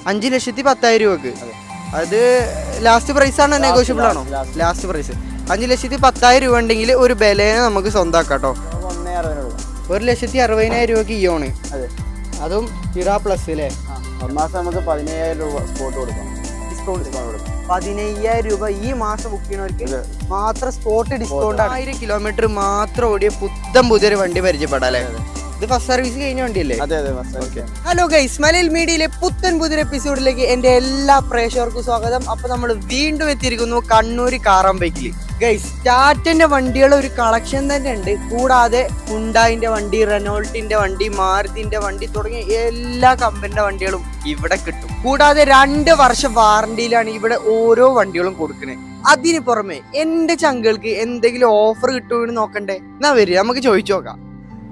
5,10,000 രൂപക്ക്. അത് last price ആണോ, നെഗോഷ്യബിൾ ആണോ? ലാസ്റ്റ് പ്രൈസ് 5,10,000 രൂപ ഉണ്ടെങ്കിൽ ഒരു ബലേനെ നമുക്ക് സ്വന്തമാക്കാം കേട്ടോ. 1,60,000 രൂപക്ക് ഇയോണ്, അതും ഇറാ പ്ലസ് അല്ലേ. മാസം നമുക്ക് 15,000 രൂപ സ്പോട്ട് കൊടുക്കാം, ഡിസ്കൗണ്ട് കൊടുക്കാം. 15,000 രൂപ ഈ മാസം ബുക്ക് ചെയ്യുന്നവർക്ക് മാത്രം സ്പോട്ട് ഡിസ്കൗണ്ട്. 1000 കിലോമീറ്റർ മാത്രം ഓടിയ പുതിയൊരു വണ്ടി പരിചയപ്പെടാം അല്ലേ. ഇത് ഫസ്റ്റ് സർവീസ് കഴിഞ്ഞ വണ്ടിയല്ലേ? ഹലോ ഗൈസ്, മലയാളി മീഡിയയിലെ പുതിയൊരു എപ്പിസോഡിലേക്ക് എൻ്റെ എല്ലാ പ്രേക്ഷകർക്കും സ്വാഗതം. അപ്പൊ നമ്മൾ വീണ്ടും എത്തിയിരിക്കുന്നു കണ്ണൂർ കാറാമ്പേക്കിൽ. ഗൈസ്, ടാറ്റന്റെ വണ്ടികൾ ഒരു കളക്ഷൻ തന്നെ ഉണ്ട്. കൂടാതെ ഹുണ്ടായിന്റെ വണ്ടി, റെനോൾട്ടിന്റെ വണ്ടി, മാരുതിന്റെ വണ്ടി തുടങ്ങിയ എല്ലാ കമ്പനിയുടെ വണ്ടികളും ഇവിടെ കിട്ടും. കൂടാതെ 2 വർഷം വാറണ്ടിയിലാണ് ഇവിടെ ഓരോ വണ്ടികളും കൊടുക്കുന്നത്. അതിന് പുറമെ എന്റെ ചങ്കൾക്ക് എന്തെങ്കിലും ഓഫർ കിട്ടുമെന്ന് നോക്കണ്ടേ? എന്നാ വരിക, നമുക്ക് ചോദിച്ചു നോക്കാം.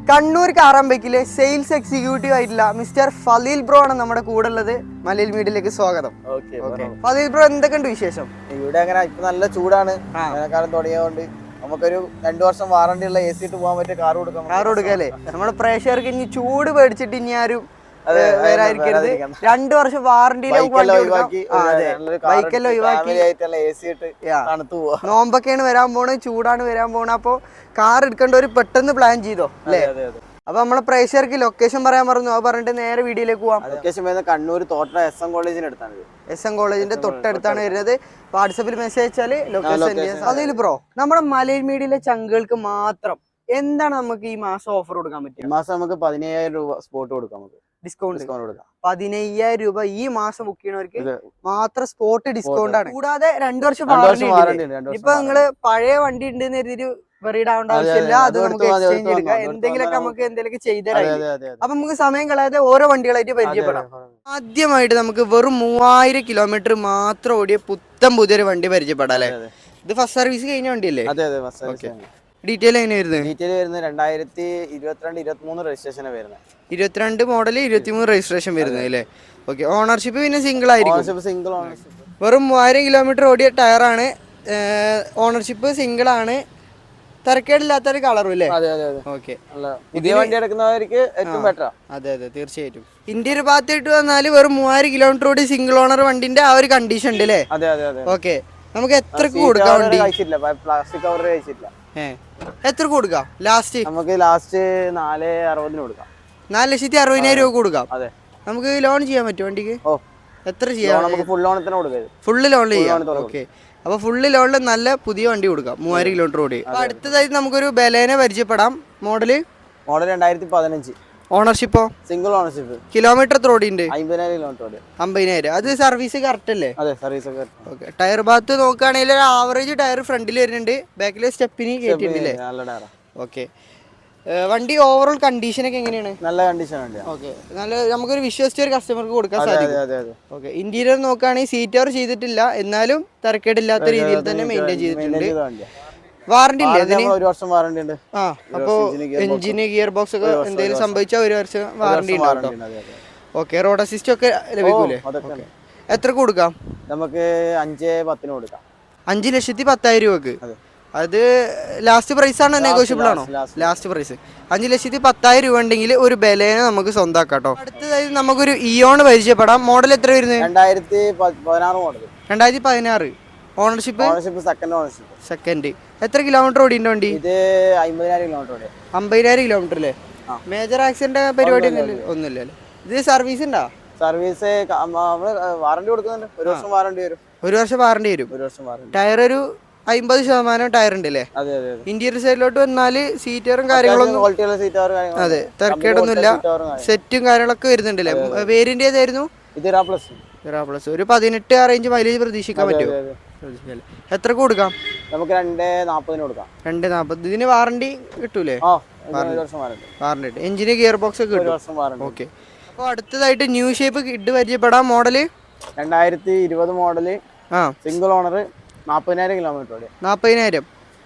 കണ്ണൂർ കാറാമ്പേക്കിലെ സെയിൽസ് എക്സിക്യൂട്ടീവ് ആയിട്ടുള്ള മിസ്റ്റർ ഫലീൽ ബ്രോ ആണ് നമ്മുടെ കൂടെ ഉള്ളത്. മലയാളി മീഡിയയിലേക്ക് സ്വാഗതം. ഫലീൽ ബ്രോ, എന്തൊക്കെയുണ്ട് വിശേഷം? ഇവിടെ അങ്ങനെ ഇപ്പൊ നല്ല ചൂടാണ്, വേനൽക്കാലം തുടങ്ങിയതുകൊണ്ട് നമുക്കൊരു 2 വർഷം വാറണ്ടി ഉള്ള AC ഇട്ട് പോകാൻ പറ്റിയ കാർ കൊടുക്കാം അല്ലേ. നമ്മുടെ പ്രേക്ഷകർക്ക് ഇനി ചൂട് പേടിച്ചിട്ട് ഇനി ആരും വരാതിരിക്കരുത്. 2 വർഷം വാറണ്ടിയിലേക്ക് നോമ്പൊക്കെയാണ് വരാൻ പോണത്, ചൂടാണ് വരാൻ പോണത്. അപ്പൊ കാർ എടുക്കേണ്ടവര് പെട്ടെന്ന് പ്ലാൻ ചെയ്തോ അല്ലേ. അപ്പൊ നമ്മളെ പ്രേക്ഷകർക്ക് ലൊക്കേഷൻ പറയാൻ പറഞ്ഞു, അത് പറഞ്ഞിട്ട് നേരെ വീഡിയോയിലേക്ക് പോവാം. ലൊക്കേഷൻ വരുന്നത് കണ്ണൂർ തോട്ട SM കോളേജിന് അടുത്താണ്. SM കോളേജിന്റെ തൊട്ടടുത്താണ് വരുന്നത്. വാട്സപ്പിൽ മെസ്സേജ് അയച്ചാല് ലൊക്കേഷൻ. അതിൽ ബ്രോ, നമ്മുടെ മലയാളി മീഡിയയിലെ ചങ്കുകൾക്ക് മാത്രം എന്താണ് നമുക്ക് ഈ മാസം ഓഫർ കൊടുക്കാൻ പറ്റുക? മാസം നമുക്ക് 15,000 രൂപ സ്പോട്ട് കൊടുക്കാം, നമുക്ക് ഡിസ്കൗണ്ട് കൊടുക്കാം. 15,000 രൂപ ഈ മാസം ബുക്ക് ചെയ്യുന്നവർക്ക് മാത്രം സ്പോട്ട് ഡിസ്കൗണ്ട് ആണ്. കൂടാതെ 2 വർഷം വാറണ്ടി. ഇപ്പൊ നിങ്ങള് പഴയ വണ്ടി ഉണ്ടെന്ന് കരുതിട്ട് വെറിയിടാവേണ്ട ആവശ്യമില്ല. അത് നമുക്ക് എക്സ്ചേഞ്ച് എടുക്കാം, എന്തെങ്കിലുമൊക്കെ നമുക്ക് എന്തെങ്കിലും ചെയ്തുതരാം. അപ്പൊ നമുക്ക് സമയം കളയാതെ ഓരോ വണ്ടികളായിട്ട് പരിചയപ്പെടാം. ആദ്യമായിട്ട് നമുക്ക് വെറും 3000 കിലോമീറ്റർ മാത്രം ഓടിയ പുതിയൊരു വണ്ടി പരിചയപ്പെടാം അല്ലെ. ഇത് ഫസ്റ്റ് സർവീസ് കഴിഞ്ഞ വണ്ടിയല്ലേ? ഡീറ്റെയിൽ എങ്ങനെ വരുന്നത്? 2022-23 രജിസ്ട്രേഷൻ വരുന്നത്. 22 മോഡൽ 23 രജിസ്ട്രേഷൻ വരുന്നത് അല്ലേ. ഓക്കെ. ഓണർഷിപ്പ് പിന്നെ സിംഗിൾ ആയിരിക്കും. Single ownership. വെറും 3000 കിലോമീറ്റർ ഓടിയ ടയറാണ്. ഓണർഷിപ്പ് സിംഗിൾ ആണ്. തരക്കേടില്ലാത്തൊരു കളറും അല്ലേ. ഓക്കെ. പുതിയ വണ്ടി എടുക്കുന്നവർക്ക് ഏറ്റവും ബെറ്റർ. അതെ തീർച്ചയായിട്ടും. ഇന്ത്യയുടെ ഭാഗത്തായിട്ട് വന്നാൽ വെറും 3000 കിലോമീറ്റർ ഓടി സിംഗിൾ ഓണർ വണ്ടിന്റെ ആ ഒരു കണ്ടീഷൻ ഉണ്ട് അല്ലേ. ഓക്കെ. നമുക്ക് എത്രക്ക് കൊടുക്കാം വണ്ടി? പ്ലാസ്റ്റിക് കവർ കഴിച്ചിട്ടില്ല. എത്ര കൊടുക്കാം ലാസ്റ്റ്? നമുക്ക് ലാസ്റ്റ് 4,60,000 കൊടുക്കാം. 4,60,000 രൂപ കൊടുക്കാം. നമുക്ക് ലോൺ ചെയ്യാൻ പറ്റും വണ്ടിക്ക്? എത്ര ചെയ്യാം? നമുക്ക് ഫുൾ ലോൺ തന്നെ കൊടുക്കാം. ഫുള്ള് ലോൺ ചെയ്യാം. ഓക്കെ. അപ്പൊ ഫുള്ള് ലോണിൽ നല്ല പുതിയ വണ്ടി കൊടുക്കാം 3000 കിലോമീറ്റർ ഓടി. അടുത്തതായിട്ട് നമുക്കൊരു ബലേനെ പരിചയപ്പെടാം. മോഡൽ 2015. ഓണർഷിപ്പോ? Single ownership. കിലോമീറ്റർ എത്ര ഓടിയുണ്ട്? 50,000 കിലോമീറ്റർ. 50,000. അത് സർവീസ് കറക്റ്റ് അല്ലേ? അതെ, സർവീസ് ഓക്കെ. ടയർ ഭാഗത്ത് നോക്കുകയാണെങ്കിൽ ഒരു ആവറേജ് ടയർ ഫ്രണ്ടിൽ വരുന്നുണ്ട്, ബാക്കിൽ സ്റ്റെപ്പിന് കയറ്റിയിട്ടില്ലേ? ഓക്കെ. വണ്ടി ഓവറോൾ കണ്ടീഷൻ ഒക്കെ എങ്ങനെയാണ്? നല്ല കണ്ടീഷൻ ആണ്. ഓക്കെ. നല്ല നമുക്കൊരു വിശ്വസിച്ച ഒരു കസ്റ്റമർക്ക് കൊടുക്കാൻ സാധിക്കും. ഓക്കെ. ഇന്റീരിയർ നോക്കുകയാണെങ്കിൽ സീറ്റ് കവർ ചെയ്തിട്ടില്ല, എന്നാലും തരക്കേടില്ലാത്ത രീതിയിൽ തന്നെ മെയിൻറ്റെയിൻ ചെയ്തിട്ടുണ്ട്. വാറണ്ടി ഇല്ലേ അതിന്? 1 വർഷം വാറണ്ടി ഉണ്ട്. അപ്പോ എഞ്ചിന് ഗിയർ ബോക്സ് ഒക്കെ എന്തെങ്കിലും സംഭവിച്ചാൽ 1 വർഷം വാറണ്ടി ഉണ്ടാവും. ഓക്കെ. റോഡ് അസിസ്റ്റ് ഒക്കെ ലഭിക്കൂലേ? എത്ര കൊടുക്കാം? നമുക്ക് 5,10,000 കൊടുക്കാം. 5,10,000 രൂപക്ക്. അത് ലാസ്റ്റ് പ്രൈസ് ആണോ, നെഗോഷ്യബിൾ ആണോ? ലാസ്റ്റ് പ്രൈസ് 5,10,000 രൂപ ഉണ്ടെങ്കിൽ ഒരു ബലേനെ നമുക്ക് സ്വന്തമാക്കാം കേട്ടോ. അടുത്തതായി നമുക്കൊരു ഇയോൺ പരിചയപ്പെടാം. മോഡൽ എത്ര വരുന്നത്? 2016 മോഡൽ. 2016. Ownership second. എത്ര കിലോമീറ്റർ ഓടിയുണ്ട് വണ്ടി? ഇത് 50,000 കിലോമീറ്റർ. 50,000 കിലോമീറ്റർ അല്ലേ. മേജർ ആക്സിഡന്റ് പരിപാടി ഒന്നുമില്ല അല്ലേ. ഇത് സർവീസ് ഉണ്ടോ? സർവീസ് വാറണ്ടി കൊടുക്കുന്നുണ്ട്. 1 വർഷം വാറണ്ടി വരും. 1 വർഷം വാറണ്ടി വരും. ടയർ ഒരു 50% ടയർ ഉണ്ട് അല്ലേ. ഇന്റീരിയർ സൈഡിലോട്ട് വന്നാല് സീറ്ററും കാര്യങ്ങളൊന്നും അതെ തരക്കേടൊന്നുമില്ല. സെറ്റും കാര്യങ്ങളൊക്കെ വരുന്നുണ്ടല്ലേ. വേരിയന്റ് ഏതായിരുന്നു? പ്ലസ്. ഒരു 18 റേഞ്ച് മൈലേജ് പ്രതീക്ഷിക്കാൻ പറ്റുമോ? എത്ര കൊടുക്കാം? നമുക്ക് 2,40,000 കൊടുക്കാം. 2,40. ഇതിന് വാറണ്ടി കിട്ടൂലേ? വാറണ്ടി. എഞ്ചിന് ഗിയർ ബോക്സ് ഒക്കെ കിട്ടും. ഓക്കെ. അപ്പോൾ അടുത്തതായിട്ട് ന്യൂ ഷേപ്പ് കിഡ് പരിചയപ്പെടാം. Model 2020 model. Single owner. 40,000 kilometre. 40,000.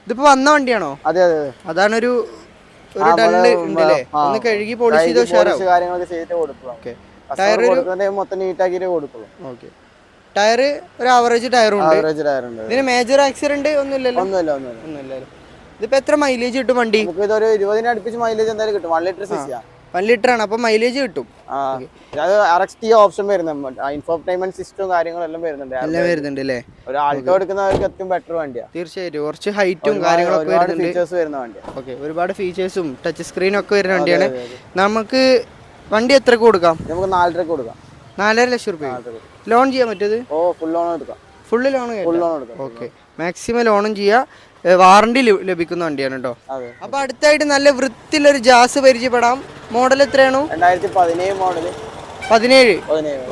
ഇതിപ്പോ വന്ന വണ്ടിയാണോ? അതെ. അതാണൊരു ഡള്ള് ഉണ്ടല്ലേ. ഒന്ന് കഴുകി പോളിഷ് ചെയ്ത് കാര്യങ്ങളൊക്കെ ചെയ്തിട്ട് കൊടുക്കും. ടയർ മൊത്തം നീറ്റാക്കിട്ട് കൊടുക്കുള്ളൂ. ഓക്കെ. ടയർ ഒരു ആവറേജ് ടയറും ഉണ്ട്. ഇതിന് മേജർ ആക്സിഡന്റ് ഒന്നുമില്ലല്ലോ? ഒന്നുമില്ലല്ലോ. ഇതിപ്പോ എത്ര മൈലേജ് കിട്ടും വണ്ടി? നമുക്ക് ഇതൊരു 20 അടുപ്പിച്ച് മൈലേജ് എന്തായാലും കിട്ടും. 1 ലിറ്റർ സിസിയാ. 1 ലിറ്റർ ആണ്, അപ്പൊ മൈലേജ് കിട്ടും. അത് RXT ഓപ്ഷൻ വരുന്നുണ്ട്, ഇൻഫോർടൈൻമെന്റ് സിസ്റ്റവും കാര്യങ്ങളെല്ലാം വരുന്നുണ്ട്. എല്ലാം വരുന്നുണ്ട് അല്ലേ? ഒരു ആൾട്ടോ എടുക്കുന്നവർക്ക് ഏറ്റവും ബെറ്റർ വണ്ടിയാണ്. തീർച്ചയായിട്ടും കുറച്ച് ഹൈറ്റും കാര്യങ്ങളൊക്കെ വരുന്നുണ്ട്. ഫീച്ചേഴ്സ് വരുന്ന വണ്ടിയാണ്. ഓക്കെ, ഒരുപാട് ഫീച്ചേഴ്സും ടച്ച് സ്ക്രീനും ഒക്കെ വരുന്ന വണ്ടിയാണ്. നമുക്ക് വണ്ടി എത്ര കൊടുക്കാം? നമുക്ക് 4.5 കൊടുക്കാം. 4.5 ലക്ഷം രൂപ ലോൺ ചെയ്യാൻ പറ്റത്? ഓ, ഫുൾ ലോൺ എടുക്കാം. ഫുള്ള് ലോൺ എടുക്കാം. ഓക്കെ, മാക്സിമം ലോണും ചെയ്യാം. വാറണ്ടി ലഭിക്കുന്ന വണ്ടിയാണ് കേട്ടോ. അപ്പൊ അടുത്തായിട്ട് നല്ല വൃത്തിയുള്ളൊരു ജാസ് പരിചയപ്പെടാം. മോഡൽ എത്രയാണോ? 2017 മോഡൽ. 17.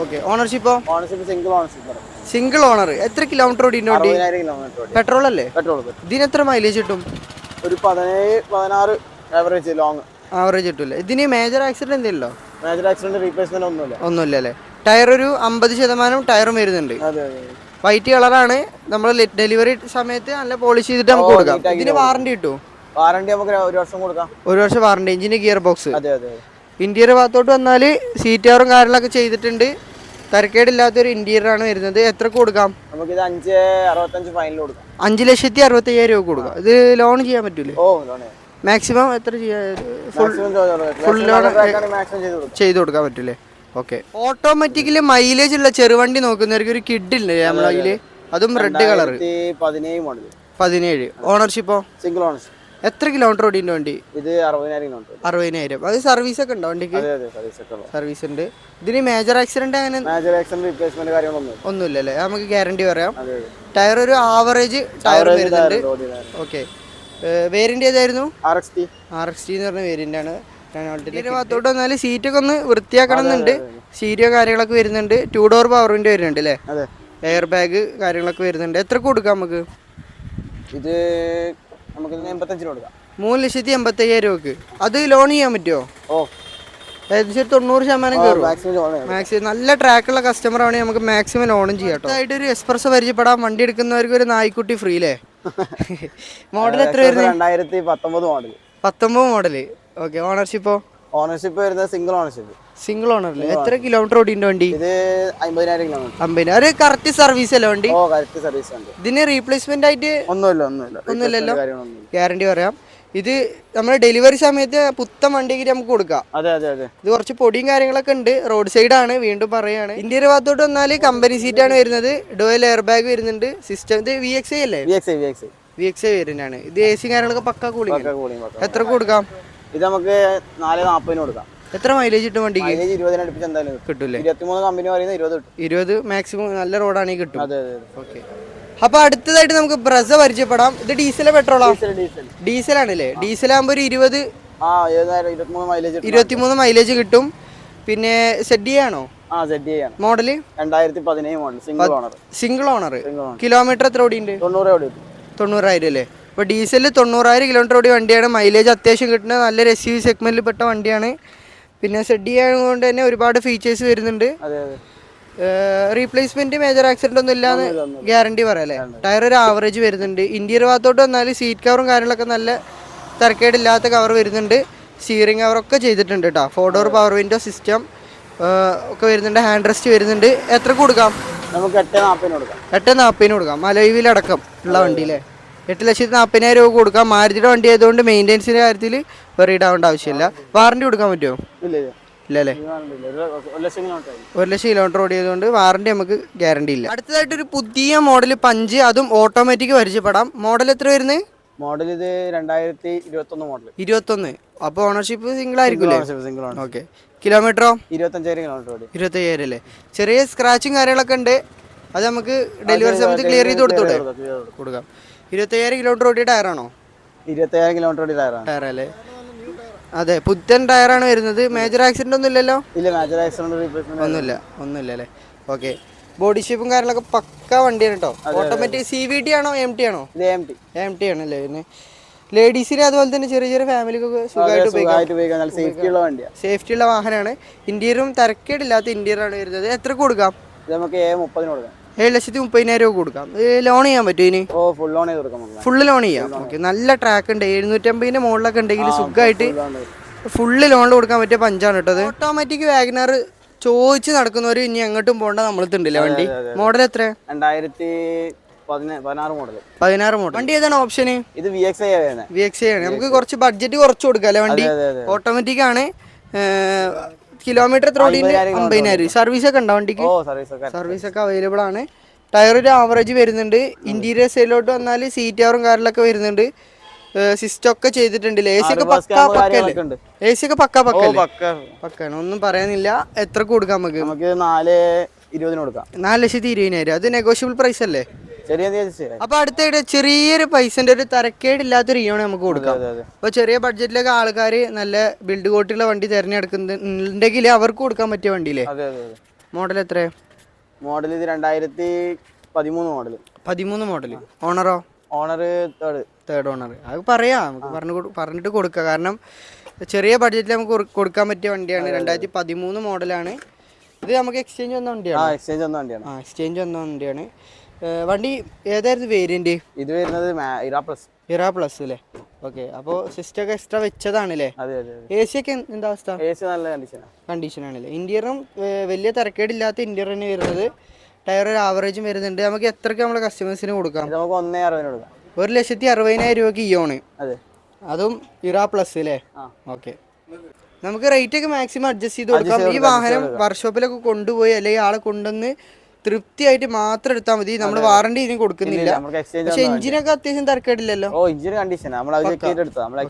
ഓക്കെ, ഓണർഷിപ്പോ? Single owner. എത്ര കിലോമീറ്റർ ഓടിയുണ്ട് വണ്ടി? പെട്രോൾ അല്ലേ? ഇതിന് എത്ര മൈലേജ് കിട്ടും? ഒരു 17-16 ആവറേജ് ലോങ് ആവറേജ് കിട്ടൂല്ലേ? ഇതിന് മേജർ ആക്സിഡന്റ് എന്തെങ്കിലും? മേജർ ആക്സിഡന്റ് റീപ്ലേസ്മെന്റ് ഒന്നുമില്ല അല്ലേ? ടയർ ഒരു 50% ടയറും വരുന്നുണ്ട്. വൈറ്റ് കളറാണ്. നമ്മൾ ഡെലിവറി സമയത്ത് നല്ല പോളിഷ് ചെയ്തിട്ട് നമുക്ക് കൊടുക്കാം. ഇതിന് വാറണ്ടി കിട്ടും? വാറണ്ടി നമുക്ക് 1 വർഷം കൊടുക്കാം. 1 വർഷം വാറണ്ടി. എഞ്ചിന് ഗിയർ ബോക്സ്. ഇന്റീരിയർ ഭാഗത്തോട്ട് വന്നാല് സീറ്റാറും കാര്യങ്ങളൊക്കെ ചെയ്തിട്ടുണ്ട്. തരക്കേടില്ലാത്തൊരു ഇന്റീരിയർ ആണ് വരുന്നത്. എത്ര കൊടുക്കാം? നമുക്ക് ഇത് 5.65 ഫൈനൽ കൊടുക്കാം. 5,65,000 രൂപ കൊടുക്കാം. ഇത് ലോൺ ചെയ്യാൻ പറ്റൂലേ? മാക്സിമം എത്ര ഫുൾ ലോൺ ചെയ്ത് കൊടുക്കാൻ പറ്റൂലേ? ഓക്കെ. ഓട്ടോമാറ്റിക്കലി മൈലേജ് ഉള്ള ചെറുവണ്ടി നോക്കുന്നവർക്ക് ഒരു കിഡ് ഇല്ലേ നമ്മളെ കയ്യില്? അതും റെഡ് കളർ. 17. ഓണർഷിപ്പോ? Single ownership. എത്ര കിലോമീറ്റർ ഓടിയുണ്ട് വണ്ടി? ഇത് 60,000. അത് സർവീസ് ഒക്കെ ഉണ്ടോ വണ്ടിക്ക്? സർവീസ് ഉണ്ട്. ഇതിന് മേജർ ആക്സിഡന്റ് അങ്ങനെ ഒന്നുമില്ലല്ലേ? നമുക്ക് ഗ്യാരണ്ടി പറയാം. ടയർ ഒരു ആവറേജ് ടയർ വരുന്നുണ്ട്. ഓക്കെ, വേരിയന്റ് ഏതായിരുന്നു? RXT എന്ന് പറഞ്ഞ വേരിയന്റ് ആണ്. ഭാഗത്തോട്ട് വന്നാല് സീറ്റൊക്കെ ഒന്ന് വൃത്തിയാക്കണമെന്നുണ്ട്. സ്റ്റീരിയോ കാര്യങ്ങളൊക്കെ വരുന്നുണ്ട്. 2 ഡോർ പവർ വിൻഡോ വരുന്നുണ്ട് അല്ലേ? എയർ ബാഗ് കാര്യങ്ങളൊക്കെ വരുന്നുണ്ട്. എത്ര കൊടുക്കാം നമുക്ക്? ഇത് നമുക്ക് 85 കൊടുക്കാം. 3,85,000 രൂപക്ക്. അത് ലോൺ ചെയ്യാൻ പറ്റുമോ? ഏകദേശം 90% കയറും മാക്സിമം. നല്ല ട്രാക്കുള്ള കസ്റ്റമർ ആണെങ്കിൽ നമുക്ക് മാക്സിമം ലോണും ചെയ്യാം. ആയിട്ട് ഒരു എക്സ്പ്രസ് പരിചയപ്പെടാം. വണ്ടി എടുക്കുന്നവർക്ക് ഒരു നായ്ക്കുട്ടി ഫ്രീ അല്ലേ? മോഡൽ എത്ര വരുന്നത്? 2019 മോഡൽ. 19 മോഡല്. ഓക്കെ, ഓണർഷിപ്പോ? ഓണർഷിപ്പ് വരുന്നത് സിംഗിൾ ഓണറിൽ. എത്ര കിലോമീറ്റർ ഓടിയുണ്ട് വണ്ടി? ഇത് 50,000 കിലോമീറ്റർ. 50,000. കറക്റ്റ് സർവീസ് അല്ലേ വണ്ടി? കറക്റ്റ് സർവീസ് ഉണ്ട്. ഇതിന് റീപ്ലേസ്മെന്റ് ആയിട്ട് ഒന്നുമില്ലല്ലോ? ഗ്യാരണ്ടി പറയാം. ഇത് നമ്മുടെ ഡെലിവറി സമയത്ത് പുത്തൻ വണ്ടിക്ക് നമുക്ക് കൊടുക്കാം. ഇത് കുറച്ച് പൊടിയും കാര്യങ്ങളൊക്കെ ഉണ്ട്. റോഡ് സൈഡ് ആണ്, വീണ്ടും പറയാണ്. ഇന്ത്യയുടെ ഭാഗത്തോട്ട് വന്നാല് കമ്പനി സീറ്റ് ആണ് വരുന്നത്. ഡുവൽ എയർ ബാഗ് വരുന്നുണ്ട്. സിസ്റ്റം ഇത് VXI അല്ലേ? VXI വരുന്നതാണ്. ഇത് AC കാര്യങ്ങളൊക്കെ പക്ക കൂളിംഗ്. എത്ര കൊടുക്കാം? ഇത് നമുക്ക് 4.40 കൊടുക്കാം. എത്ര മൈലേജ് കിട്ടും വണ്ടിക്ക്? 20 അടുപ്പിച്ച് എന്തായാലും കിട്ടൂലേ? 23 കമ്പനി പറയുന്നത് 20 മാക്സിമം നല്ല റോഡാണെങ്കിൽ കിട്ടും. ഓക്കെ. അപ്പൊ അടുത്തതായിട്ട് നമുക്ക് ബ്രസ പരിചയപ്പെടാം. ഇത് ഡീസലോ പെട്രോളോ? ഡീസൽ ആണല്ലേ? ഡീസൽ ആകുമ്പോ ഒരു 23 മൈലേജ് കിട്ടും. പിന്നെ ZDA ആണോ? Model 2017 model. Single owner. Kilometre എത്ര ഓടിയുണ്ട്? 90,000 അല്ലേ? ഇപ്പോൾ ഡീസലിൽ 90,000 കിലോമീറ്റർ ഓടിയ വണ്ടിയാണ്. മൈലേജ് അത്യാവശ്യം കിട്ടുന്ന നല്ലൊരു SUV സെഗ്മെന്റിൽ പെട്ട വണ്ടിയാണ്. പിന്നെ ZDA ആയതുകൊണ്ട് തന്നെ ഒരുപാട് ഫീച്ചേഴ്സ് വരുന്നുണ്ട്. റീപ്ലേസ്മെന്റ് മേജർ ആക്സിഡന്റ് ഒന്നും ഇല്ലാന്ന് ഗ്യാരണ്ടി പറയാല്ലേ? ടയർ ഒരു ആവറേജ് വരുന്നുണ്ട്. ഇന്റീരിയർ ഭാഗത്തോട്ട് വന്നാൽ സീറ്റ് കവറും കാര്യങ്ങളൊക്കെ നല്ല തരക്കേടില്ലാത്ത കവർ വരുന്നുണ്ട്. സ്റ്റിയറിംഗ് കവറൊക്കെ ചെയ്തിട്ടുണ്ട് കേട്ടോ. 4 ഡോർ പവർ വിൻഡോ സിസ്റ്റം ഒക്കെ വരുന്നുണ്ട്. ഹാൻഡ് റെസ്റ്റ് വരുന്നുണ്ട്. എത്ര കൊടുക്കാം? നമുക്ക് 8.40 കൊടുക്കാം. മലവിലടക്കം ഉള്ള വണ്ടിയിലെ 8,40,000 രൂപ കൊടുക്കാം. മാരുതിയുടെ വണ്ടി ആയതുകൊണ്ട് മെയിൻ്റെനൻസിന്റെ കാര്യത്തിൽ വെറീഡ് ആവേണ്ട ആവശ്യമില്ല. വാറണ്ടി കൊടുക്കാൻ പറ്റുമോ? ഇല്ലല്ലേ? 1,00,000 കിലോമീറ്റർ ഓടിയതുകൊണ്ട് വാറണ്ടി നമുക്ക് ഗ്യാരണ്ടി ഇല്ല. അടുത്തതായിട്ട് ഒരു പുതിയ മോഡൽ പഞ്ച്, അതും ഓട്ടോമാറ്റിക് പരിചയപ്പെടാം. മോഡൽ എത്ര വരുന്നത്? മോഡൽ ഇത് 2021 മോഡൽ. 21. അപ്പോൾ ഓണർഷിപ്പ് സിംഗിൾ ആയിരിക്കും. ഓക്കെ. കിലോമീറ്ററോ? 25,000 അല്ലേ? ചെറിയ സ്ക്രാച്ചും കാര്യങ്ങളൊക്കെ ഉണ്ട്. അത് നമുക്ക് ഡെലിവറി സമയത്ത് ക്ലിയർ ചെയ്ത് കൊടുക്കാം. 25,000 കിലോമീറ്റർ ഓടിയ ടയറാണോ? 25,000 കിലോമീറ്റർ ഓടിയ ടയറല്ലേ? അതെ, പുത്തൻ ടയറാണ് വരുന്നത്. മേജർ ആക്സിഡന്റ് ഒന്നും ഇല്ലല്ലോ? ഇല്ല, മേജർ ആക്സിഡന്റ് ഒന്നുമില്ല അല്ലേ? ഓക്കെ. ബോഡി ഷേപ്പും കാര്യങ്ങളൊക്കെ പക്ക വണ്ടിയാണ് കേട്ടോ. ഓട്ടോമാറ്റിക് CVT ആണോ MT ആണോ? MT ആണല്ലേ? പിന്നെ ലേഡീസിന് അതുപോലെ തന്നെ ചെറിയ ചെറിയ ഫാമിലിക്കൊക്കെ സുഖമായിട്ട് ഉപയോഗിക്കാം. സേഫ്റ്റി ഉള്ള വാഹനമാണ്. ഇന്റീരിയറും തരക്കേടില്ലാത്ത ഇന്റീരിയർ ആണ് വരുന്നത്. എത്ര കൊടുക്കാം? നമുക്ക് 7.30 കൊടുക്കാം. 7,30,000 രൂപ കൊടുക്കാം. ലോൺ ചെയ്യാൻ പറ്റും ഇനി? ഫുള്ള് ലോൺ ചെയ്യാം. ഓക്കെ. നല്ല ട്രാക്ക് ഉണ്ട്. 750 മുകളിലൊക്കെ ഉണ്ടെങ്കിൽ സുഖമായിട്ട് ഫുള്ള് ലോണിൽ കൊടുക്കാൻ പറ്റിയ പഞ്ചാണ് കേട്ടത്. ഓട്ടോമാറ്റിക് വാഗനർ ചോദിച്ച് നടക്കുന്നവർ ഇനി അങ്ങോട്ടും പോകേണ്ട നമ്മളിട്ടുണ്ടല്ലേ വണ്ടി? മോഡൽ എത്ര? 2016 മോഡൽ. വണ്ടി ഏതാണ് ഓപ്ഷന്? ഇത് VXI ആണ്. നമുക്ക് കുറച്ച് ബഡ്ജറ്റ് കുറച്ച് കൊടുക്കാം അല്ലേ വണ്ടി? ഓട്ടോമാറ്റിക് ആണ്. കിലോമീറ്റർ എത്ര ഓടിയുണ്ട്? 50,000. സർവീസ് ഒക്കെ ഉണ്ടോ വണ്ടിക്ക്? സർവീസ് ഒക്കെ അവൈലബിൾ ആണ്. ടയർ ഒരു ആവറേജ് വരുന്നുണ്ട്. ഇന്റീരിയർ സൈഡിലോട്ട് വന്നാൽ സീറ്റ് കവറും കാര്യങ്ങളൊക്കെ വരുന്നുണ്ട്. സിസ്റ്റം ഒക്കെ ചെയ്തിട്ടുണ്ടല്ലേ? എ സി ഒക്കെ പക്കല്ലേ? എ സി ഒക്കെ പക്കാണ്, ഒന്നും പറയാനില്ല. എത്ര കൊടുക്കാം നമുക്ക്? 4,20,000. അത് നെഗോഷ്യബിൾ പ്രൈസ് അല്ലേ? അപ്പൊ അടുത്ത ചെറിയൊരു പൈസന്റെ ഒരു തരക്കേടില്ലാത്തൊരു ഇയോണ് നമുക്ക് കൊടുക്കാം. അപ്പൊ ചെറിയ ബഡ്ജറ്റിലൊക്കെ ആൾക്കാർ നല്ല ബിൽഡ് ക്വാളിറ്റിയുള്ള വണ്ടി തിരഞ്ഞെടുക്കുന്നുണ്ടെങ്കിൽ അവർക്ക് കൊടുക്കാൻ പറ്റിയ വണ്ടിയില്ലേ? മോഡൽ എത്ര? മോഡൽ ഇത് 2013 മോഡൽ. 13 മോഡൽ. ഓണറോ? Owner third owner. അത് പറയാം, നമുക്ക് പറഞ്ഞിട്ട് കൊടുക്കാം. കാരണം ചെറിയ ബഡ്ജറ്റിൽ നമുക്ക് കൊടുക്കാൻ പറ്റിയ വണ്ടിയാണ്. 2013 മോഡലാണ്. ഇത് നമുക്ക് എക്സ്ചേഞ്ച് വന്ന വണ്ടിയാണ്. എക്സ്ചേഞ്ച് വന്ന വണ്ടിയാണ്. വണ്ടി ഏതായിരുന്നു വേരിയന്റ്? ഇത് വരുന്നത് ഇറാ പ്ലസ് അല്ലേ? ഓക്കെ. അപ്പോൾ സിസ്റ്റം ഒക്കെ എക്സ്ട്രാ വെച്ചതാണല്ലേ? എ സി ഒക്കെ എന്താ അവസ്ഥ? നല്ല കണ്ടീഷനാണല്ലേ? ഇന്റീരിയറും വലിയ തിരക്കേടില്ലാത്ത ഇന്റീരിയർ തന്നെ വരുന്നത്. ടയർ ഒരു ആവറേജും വരുന്നുണ്ട്. നമുക്ക് എത്രയ്ക്ക് നമ്മുടെ കസ്റ്റമേഴ്സിന് കൊടുക്കാം? 1,60,000 രൂപയ്ക്ക് ഇയോണ്, അതും ഇറാ പ്ലസ് അല്ലേ? ഓക്കെ. നമുക്ക് റേറ്റ് ഒക്കെ മാക്സിമം അഡ്ജസ്റ്റ് ചെയ്ത് കൊടുക്കാം. ഈ വാഹനം വർക്ക്ഷോപ്പിലൊക്കെ കൊണ്ടുപോയി അല്ലെങ്കിൽ ആളെ കൊണ്ടുവന്ന് തൃപ്തിയായിട്ട് മാത്രം എടുത്താൽ മതി. നമ്മൾ വാറണ്ടി ഇതിന് കൊടുക്കുന്നില്ല. പക്ഷെ എഞ്ചിനൊക്കെ അത്യാവശ്യം തിരക്കേടില്ലല്ലോ?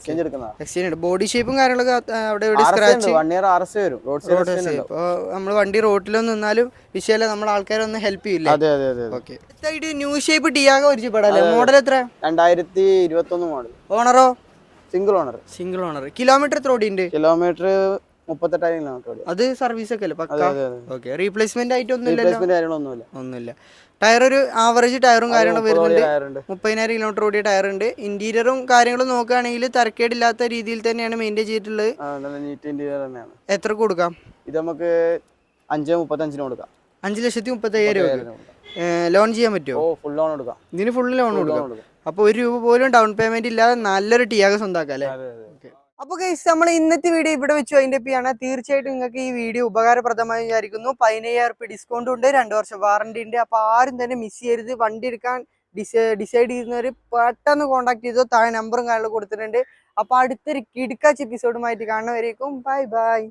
എക്സ്ചേഞ്ച്. ബോഡി ഷേപ്പും കാര്യങ്ങളൊക്കെ അവിടെ ഇവിടെ സ്ക്രാച്ച്. നമ്മൾ വണ്ടി റോട്ടിലൊന്നും നിന്നാലും വിഷയമല്ല, നമ്മൾ ആൾക്കാരൊന്നും ഹെൽപ്പ് ചെയ്യില്ല. ഓക്കെ. ന്യൂ ഷേപ്പ് ടിയാഗോ പരിചയപ്പെടാല്ലേ? മോഡൽ എത്ര? 2021 മോഡൽ. ഓണറോ? Single owner. കിലോമീറ്റർ എത്ര ഓടിയുണ്ട്? Kilometre 38,000 kilometre. അത് സർവീസ് ഒക്കെ അല്ലേ? പക്ക. ഓക്കെ. റീപ്ലേസ്മെന്റ് ആയിട്ട് ഒന്നുമില്ല. ടയർ ഒരു ആവറേജ് ടയറും കാര്യങ്ങളും വരുന്നുണ്ട്. 30,000 കിലോമീറ്റർ ഓടിയ ടയർ ഉണ്ട്. ഇന്റീരിയറും കാര്യങ്ങളും നോക്കുകയാണെങ്കിൽ തരക്കേടില്ലാത്ത രീതിയിൽ തന്നെയാണ് മെയിൻറ്റെയിൻ ചെയ്തിട്ടുള്ളത്. എത്ര കൊടുക്കാം? ഇത് നമുക്ക് 5,35,000 കൊടുക്കാം. 5,35,000 ലോൺ ചെയ്യാൻ പറ്റുമോ? ഫുൾ ലോൺ കൊടുക്കാം. ഇതിന് ഫുൾ ലോൺ കൊടുക്കാം. അപ്പോൾ 1 രൂപ പോലും ഡൗൺ പേയ്മെന്റ് ഇല്ലാതെ നല്ലൊരു ടിയാഗോ സ്വന്തമാക്കാം അല്ലേ? അപ്പോൾ ഗൈസ്, നമ്മൾ ഇന്നത്തെ വീഡിയോ ഇവിടെ വെച്ച് അതിൻ്റെ ആണ്. തീർച്ചയായിട്ടും നിങ്ങൾക്ക് ഈ വീഡിയോ ഉപകാരപ്രദമായി വിചാരിക്കുന്നു. 15,000 ഡിസ്കൗണ്ട് ഉണ്ട്, 2 വർഷം വാറണ്ടി ഉണ്ട്. അപ്പോൾ ആരും തന്നെ മിസ് ചെയ്യരുത്. വണ്ടി എടുക്കാൻ ഡിസൈഡ് ചെയ്യുന്നവർ പെട്ടെന്ന് കോൺടാക്ട് ചെയ്തോ. താഴെ നമ്പറും കാര്യങ്ങളും കൊടുത്തിട്ടുണ്ട്. അപ്പോൾ അടുത്തൊരു കിടുക്കാച്ച് എപ്പിസോഡുമായിട്ട് കാണുന്നവരേക്കും ബൈ ബൈ.